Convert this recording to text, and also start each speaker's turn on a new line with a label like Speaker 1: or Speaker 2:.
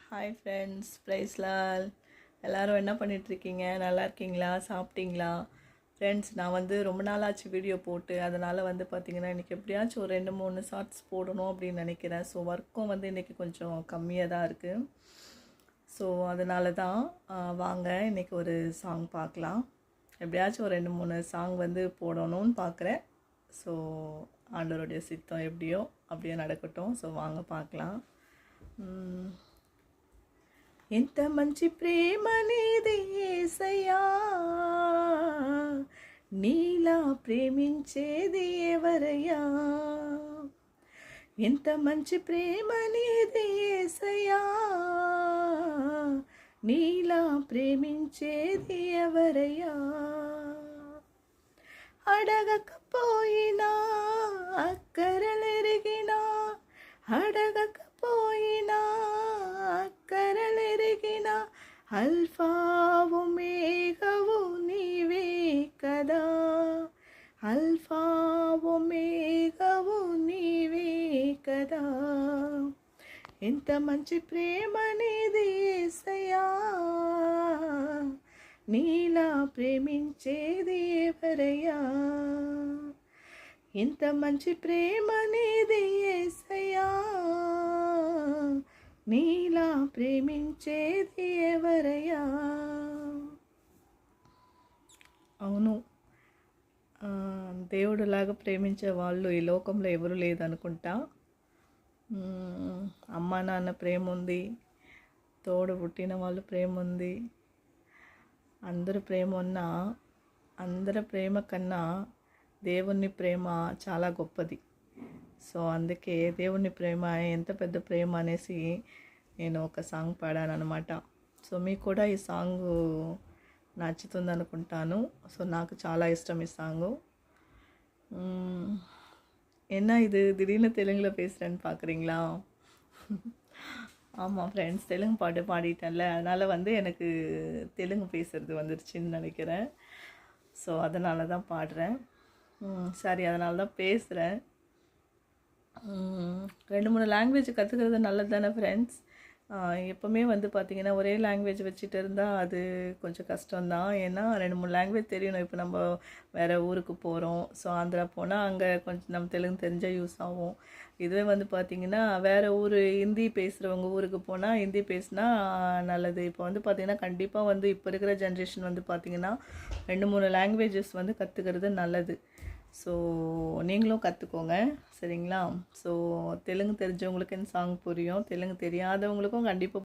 Speaker 1: Hi friends, ப்ரைஸ்லால். எல்லோரும் என்ன பண்ணிகிட்ருக்கீங்க? நல்லா இருக்கீங்களா? சாப்பிட்டீங்களா? ஃப்ரெண்ட்ஸ், நான் வந்து ரொம்ப நாளாச்சு வீடியோ போட்டு. அதனால் வந்து பார்த்திங்கன்னா இன்றைக்கி எப்படியாச்சும் ஒரு 2-3 ஷார்ட்ஸ் போடணும் அப்படின்னு நினைக்கிறேன். ஸோ ஒர்க்கும் வந்து இன்றைக்கி கொஞ்சம் கம்மியாக தான் இருக்குது. ஸோ அதனால தான் வாங்க இன்றைக்கி ஒரு சாங் பார்க்கலாம். எப்படியாச்சும் ஒரு 2-3 சாங் வந்து போடணும்னு பார்க்குறேன். ஸோ ஆண்டவருடைய சித்தம் எப்படியோ அப்படியே நடக்கட்டும். ஸோ வாங்க பார்க்கலாம். ఎంత మంచి ప్రేమ నీది యేసయ్యా, నీలా ప్రేమించేది ఎవరయ్యా. ఎంత మంచి ప్రేమ నీది యేసయ్యా, నీలా ప్రేమించేది ఎవరయ్యా. అడగకపోయినా అక్కరలెరిగినా, అడగకపోయినా అక్కరలెరిగిన అల్ఫావు మేఘవు నీవే కదా, అల్ఫావు మేఘవు నీవే కదా. ఎంత మంచి ప్రేమ నీది యేసయ్యా, నీలా ప్రేమించేది ఎవరయ్యా. ఎంత మంచి ప్రేమ నీది యేసయ్యా, నీలా ప్రేమించేది ఎవరయ్యా. అవును, దేవుడులాగా ప్రేమించే వాళ్ళు ఈ లోకంలో ఎవరు లేదనుకుంటా. అమ్మ నాన్న ప్రేమ ఉంది, తోడు పుట్టిన వాళ్ళు ప్రేమ ఉంది. అందరి ప్రేమ ఉన్నా అందరి ప్రేమ కన్నా దేవుని ప్రేమ చాలా గొప్పది. సో అందుకే దేవుని ప్రేమ ఎంత పెద్ద ప్రేమ అనేసి నేను ఒక సాంగ్ పాడాను అనమాట. సో మీకు కూడా ఈ సాంగు నచ్చుతుంది అనుకుంటాను. సో నాకు చాలా ఇష్టం ఈ సాంగు. என்ன இது திடீர்னு தெலுங்கில் பேசுகிறேன்னு பார்க்குறீங்களா? ஆமாம் ஃப்ரெண்ட்ஸ், தெலுங்கு பாட்டு பாடிட்டேன்ல, அதனால் வந்து எனக்கு தெலுங்கு பேசுகிறது வந்துருச்சுன்னு நினைக்கிறேன். ஸோ அதனால தான் பாடுறேன். சரி, அதனால தான் பேசுகிறேன். 2-3 லாங்குவேஜ் கற்றுக்கிறது நல்லது தானே ஃப்ரெண்ட்ஸ். எப்போவுமே வந்து பார்த்திங்கன்னா ஒரே லாங்குவேஜ் வச்சுட்டு இருந்தால் அது கொஞ்சம் கஷ்டம்தான். ஏன்னா 2-3 லாங்குவேஜ் தெரியணும். இப்போ நம்ம வேறு ஊருக்கு போகிறோம். ஸோ ஆந்திரா போனால் அங்கே கொஞ்சம் நம்ம தெலுங்கு தெரிஞ்சால் யூஸ் ஆகும். இதுவே வந்து பார்த்திங்கன்னா வேறு ஊர் ஹிந்தி பேசுகிறவங்க ஊருக்கு போனால் ஹிந்தி பேசினா நல்லது. இப்போ வந்து பார்த்திங்கன்னா கண்டிப்பாக வந்து இப்போ இருக்கிற ஜென்ரேஷன் வந்து பார்த்திங்கன்னா 2-3 லாங்குவேஜஸ் வந்து கற்றுக்கிறது நல்லது. ஸோ நீங்களும் கற்றுக்கோங்க, சரிங்களா? ஸோ தெலுங்கு தெரிஞ்சவங்களுக்கு இந்த சாங் புரியும், தெலுங்கு தெரியாதவங்களுக்கும் கண்டிப்பாக